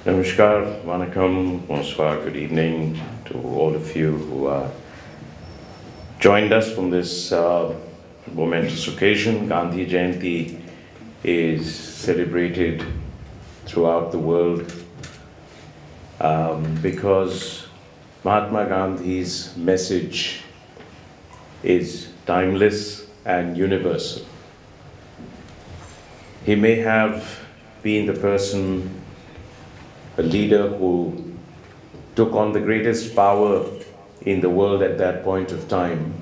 Namaskar, Vanakkam, bonsoir, good evening to all of you who joined us from this momentous occasion. Gandhi Jayanti is celebrated throughout the world because Mahatma Gandhi's message is timeless and universal. He may have been the person, a leader who took on the greatest power in the world at that point of time,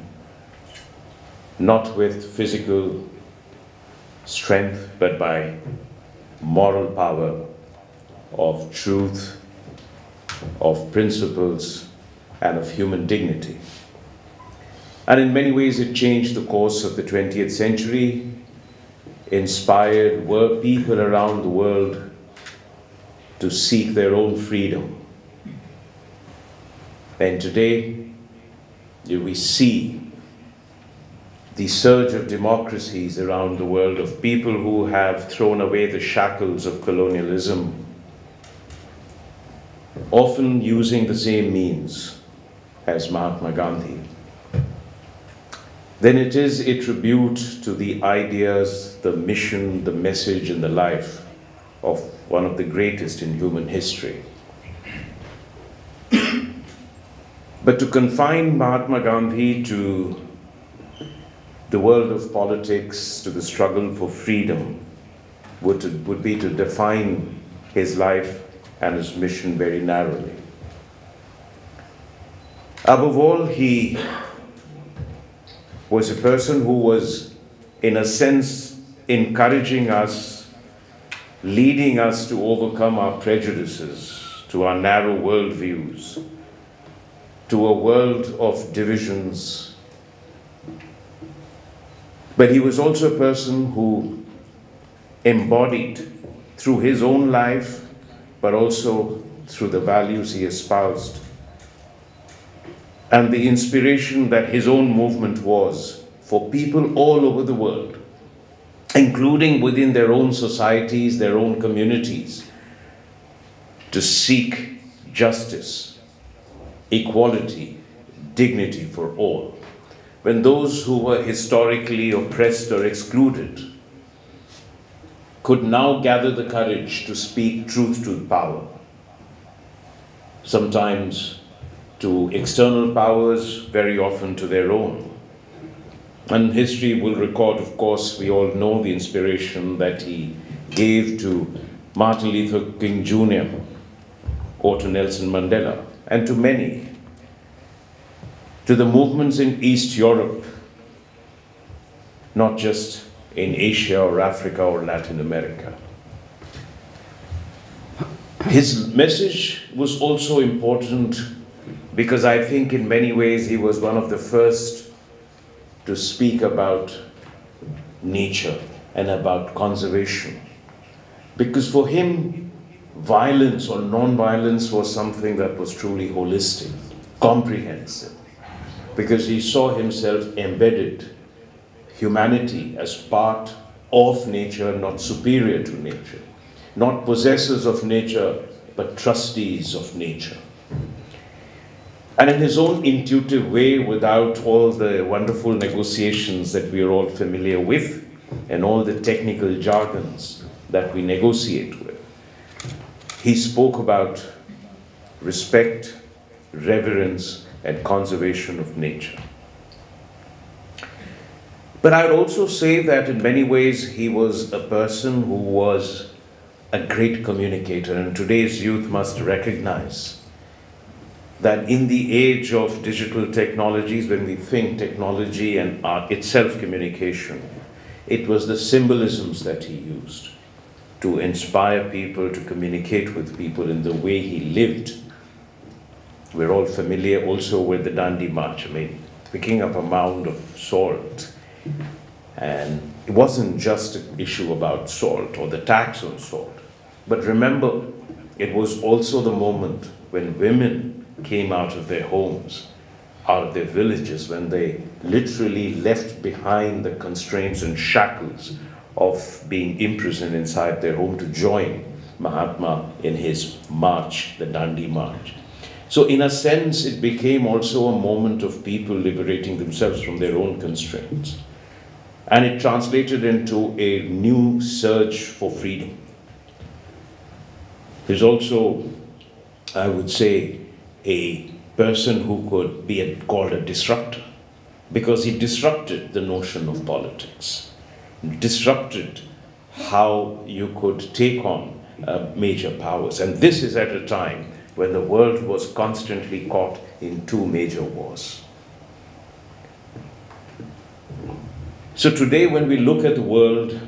not with physical strength, but by moral power of truth, of principles, and of human dignity. And in many ways it changed the course of the 20th century, inspired people around the world to seek their own freedom. And today, we see the surge of democracies around the world, of people who have thrown away the shackles of colonialism, often using the same means as Mahatma Gandhi. Then it is a tribute to the ideas, the mission, the message, and the life of one of the greatest in human history. But to confine Mahatma Gandhi to the world of politics, to the struggle for freedom, would be to define his life and his mission very narrowly. Above all, he was a person who was, in a sense, encouraging us, leading us to overcome our prejudices, to our narrow worldviews, to a world of divisions. But he was also a person who embodied, through his own life, but also through the values he espoused, and the inspiration that his own movement was for people all over the world, including within their own societies, their own communities, to seek justice, equality, dignity for all. When those who were historically oppressed or excluded could now gather the courage to speak truth to power, sometimes to external powers, very often to their own. And history will record, of course, we all know the inspiration that he gave to Martin Luther King Jr. or to Nelson Mandela, and to many, to the movements in East Europe, not just in Asia or Africa or Latin America. His message was also important because I think in many ways he was one of the first to speak about nature and about conservation. Because for him, violence or non-violence was something that was truly holistic, comprehensive, because he saw himself embedded, humanity as part of nature, not superior to nature, not possessors of nature, but trustees of nature. And in his own intuitive way, without all the wonderful negotiations that we are all familiar with, and all the technical jargons that we negotiate with, he spoke about respect, reverence, and conservation of nature. But I would also say that in many ways he was a person who was a great communicator, and today's youth must recognize that in the age of digital technologies, when we think technology and itself communication, it was the symbolisms that he used to inspire people, to communicate with people in the way he lived. We're all familiar also with the Dandi March. I mean, picking up a mound of salt. And it wasn't just an issue about salt or the tax on salt. But remember, it was also the moment when women came out of their homes, out of their villages, when they literally left behind the constraints and shackles of being imprisoned inside their home to join Mahatma in his march, the Dandi March. So in a sense, it became also a moment of people liberating themselves from their own constraints. And it translated into a new surge for freedom. He's also, I would say, a person who could be called a disruptor, because he disrupted the notion of politics, disrupted how you could take on major powers. And this is at a time when the world was constantly caught in two major wars. So today, when we look at the world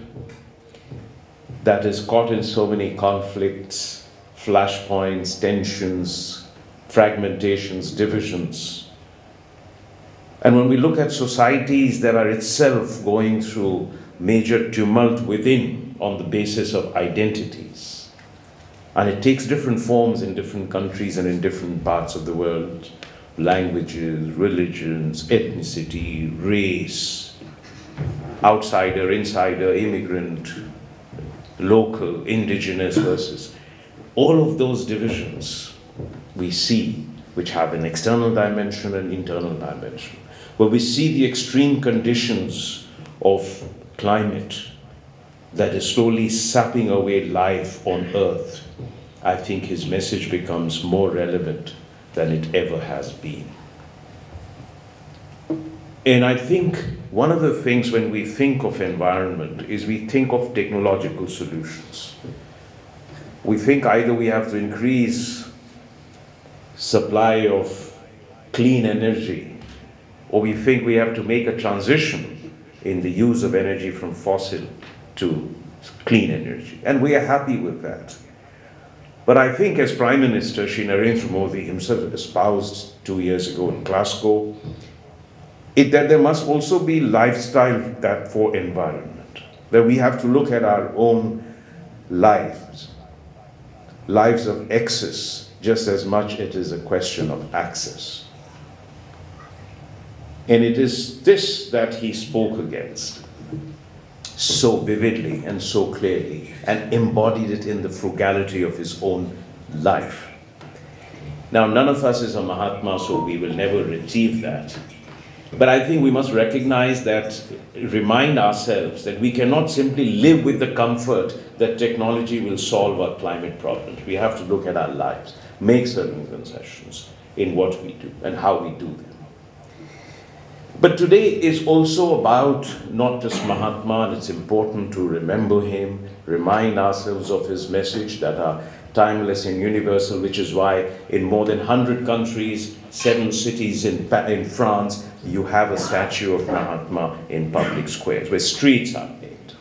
that is caught in so many conflicts, flashpoints, tensions, fragmentations, divisions, and when we look at societies that are itself going through major tumult within on the basis of identities, and it takes different forms in different countries and in different parts of the world, languages, religions, ethnicity, race, outsider, insider, immigrant, local, indigenous versus, all of those divisions we see, which have an external dimension and internal dimension, where we see the extreme conditions of climate that is slowly sapping away life on Earth. I think his message becomes more relevant than it ever has been. And I think one of the things when we think of environment is we think of technological solutions. We think either we have to increase supply of clean energy, or we think we have to make a transition in the use of energy from fossil to clean energy. And we are happy with that. But I think as Prime Minister, Shri Narendra Modi himself espoused 2 years ago in Glasgow, that there must also be lifestyle that for environment, that we have to look at our own lives of excess, just as much it is a question of access. And it is this that he spoke against so vividly and so clearly, and embodied it in the frugality of his own life. Now, none of us is a Mahatma, so we will never achieve that. But I think we must recognize that, remind ourselves that we cannot simply live with the comfort that technology will solve our climate problems. We have to look at our lives, make certain concessions in what we do and how we do them. But today is also about not just Mahatma, and it's important to remember him, remind ourselves of his message that are timeless and universal, which is why in more than 100 countries, 7 cities in France, you have a statue of Mahatma in public squares, where streets are made.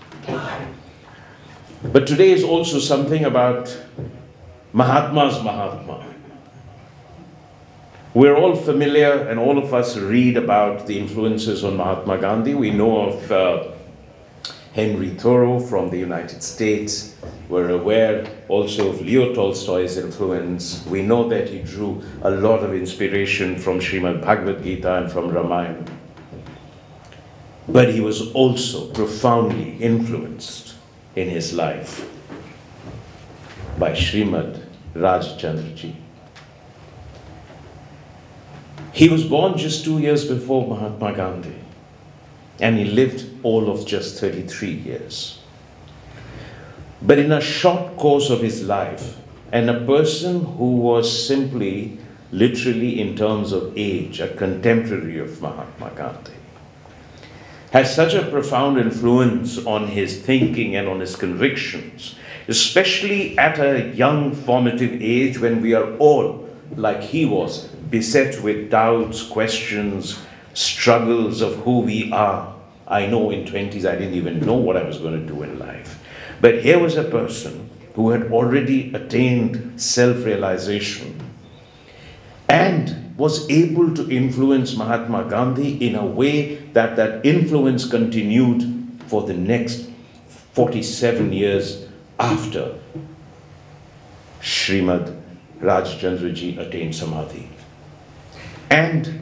But today is also something about Mahatma's Mahatma. We're all familiar, and all of us read about the influences on Mahatma Gandhi. We know of Henry Thoreau from the United States. We're aware also of Leo Tolstoy's influence. We know that he drew a lot of inspiration from Srimad Bhagavad Gita and from Ramayana. But he was also profoundly influenced in his life by Srimad Rajchandraji. He was born just 2 years before Mahatma Gandhi, and he lived all of just 33 years. But in a short course of his life, and a person who was simply, literally in terms of age, a contemporary of Mahatma Gandhi, has such a profound influence on his thinking and on his convictions, especially at a young formative age when we are all, like he was, beset with doubts, questions, struggles of who we are. I know in 20s I didn't even know what I was going to do in life. But here was a person who had already attained self-realization and was able to influence Mahatma Gandhi in a way that that influence continued for the next 47 years after Srimad Rajchandraji attained Samadhi. And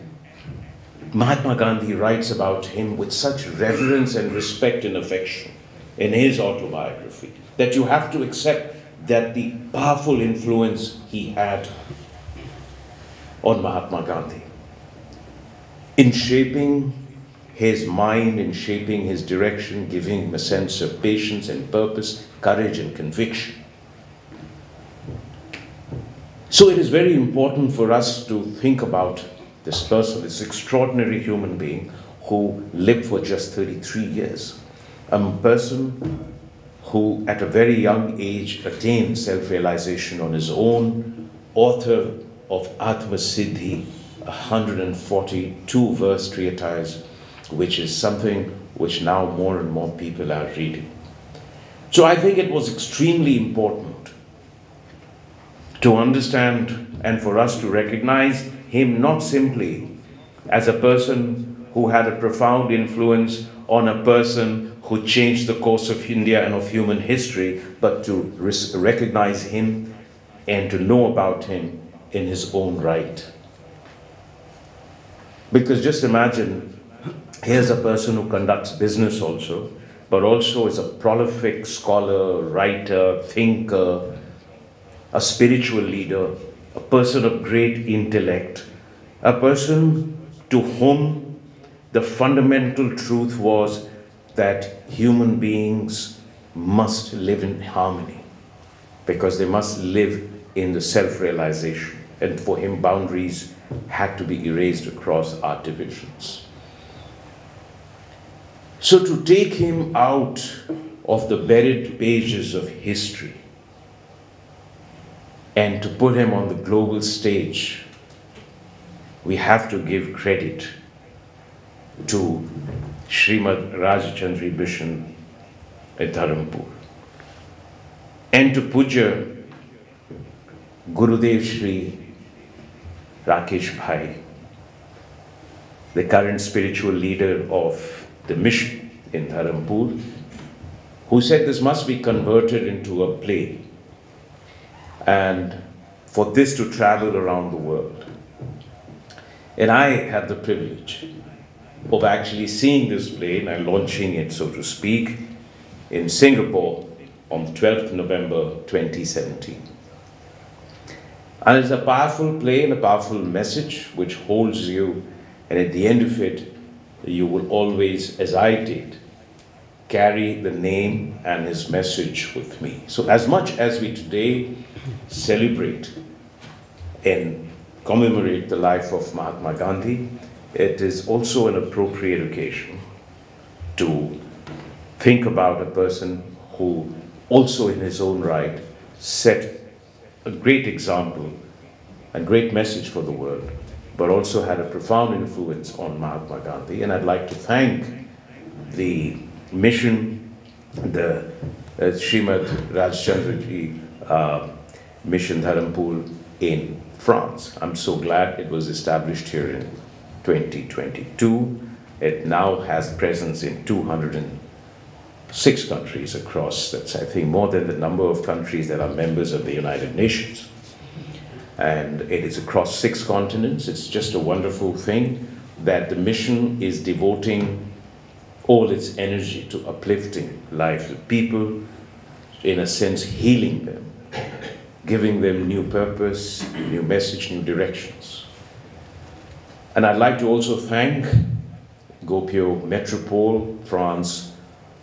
Mahatma Gandhi writes about him with such reverence and respect and affection in his autobiography that you have to accept that the powerful influence he had on Mahatma Gandhi in shaping his mind, in shaping his direction, giving him a sense of patience and purpose, courage and conviction. So it is very important for us to think about this person, this extraordinary human being who lived for just 33 years. A person who at a very young age attained self-realization on his own, author of Atma Siddhi, 142 verse treatise, which is something which now more and more people are reading. So I think it was extremely important to understand and for us to recognize him not simply as a person who had a profound influence on a person who changed the course of India and of human history, but to recognize him and to know about him in his own right. Because just imagine, here's a person who conducts business also, but also is a prolific scholar, writer, thinker, a spiritual leader, a person of great intellect, a person to whom the fundamental truth was that human beings must live in harmony because they must live in the self-realization. And for him, boundaries had to be erased across our divisions. So to take him out of the buried pages of history and to put him on the global stage, we have to give credit to Srimad Rajchandri Mission at Dharampur and to Puja Gurudev Shri Rakesh Bhai, the current spiritual leader of the mission in Dharampur, who said this must be converted into a play and for this to travel around the world. And I had the privilege of actually seeing this play and launching it, so to speak, in Singapore on the 12th November 2017. And it's a powerful play and a powerful message which holds you, and at the end of it, you will always, as I did, carry the name and his message with me. So as much as we today celebrate and commemorate the life of Mahatma Gandhi, it is also an appropriate occasion to think about a person who also in his own right set a great example, a great message for the world, but also had a profound influence on Mahatma Gandhi. And I'd like to thank the mission, the Srimad Rajchandri Mission Dharampur in France. I'm so glad it was established here in 2022. It now has presence in 206 countries across. That's, I think, more than the number of countries that are members of the United Nations. And it is across 6 continents. It's just a wonderful thing that the mission is devoting all its energy to uplifting lives of people, in a sense healing them, giving them new purpose, new message, new directions. And I'd like to also thank Gopio Metropole, France,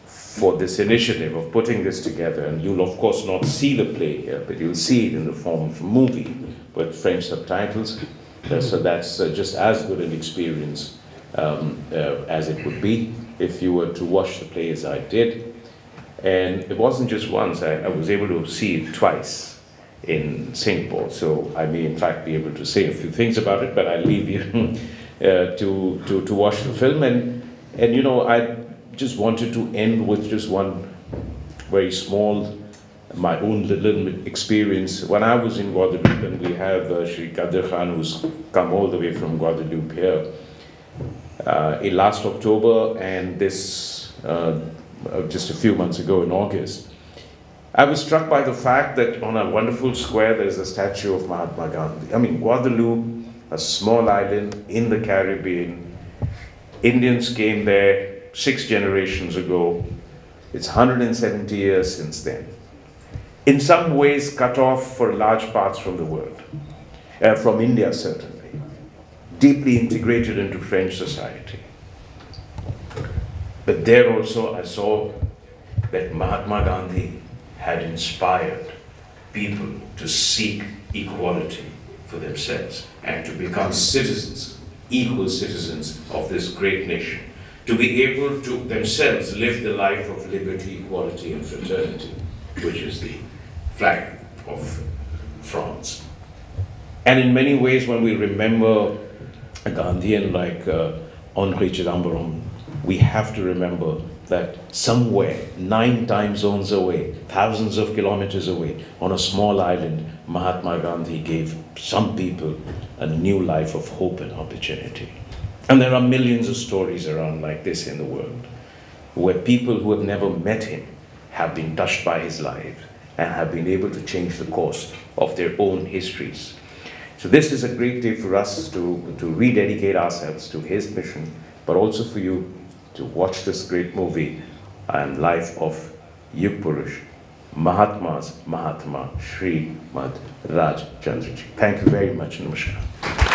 for this initiative of putting this together. And you'll of course not see the play here, but you'll see it in the form of a movie with French subtitles. So that's just as good an experience as it would be if you were to watch the play as I did. And it wasn't just once, I was able to see it twice in Singapore. So I may in fact be able to say a few things about it, but I'll leave you to watch the film. And you know, I just wanted to end with just one very small, my own little experience. When I was in Guadeloupe, and we have Shri Kadir Khan, who's come all the way from Guadeloupe here, in last October, and this just a few months ago in August, I was struck by the fact that on a wonderful square there's a statue of Mahatma Gandhi. I mean, Guadeloupe, a small island in the Caribbean, Indians came there 6 generations ago. It's 170 years since then. in some ways cut off for large parts from the world, from India certainly, deeply integrated into French society. But there also I saw that Mahatma Gandhi had inspired people to seek equality for themselves and to become citizens, equal citizens of this great nation, to be able to themselves live the life of liberty, equality, and fraternity, which is the flag of France. And in many ways, when we remember a Gandhian like Henri Chidambaram, we have to remember that somewhere, 9 time zones away, thousands of kilometers away, on a small island, Mahatma Gandhi gave some people a new life of hope and opportunity. And there are millions of stories around like this in the world, where people who have never met him have been touched by his life and have been able to change the course of their own histories. So this is a great day for us to rededicate ourselves to his mission, but also for you to watch this great movie and life of Yug Purush, Mahatma's Mahatma, Shri Mad Raj Chandraji. Thank you very much. Namaskar.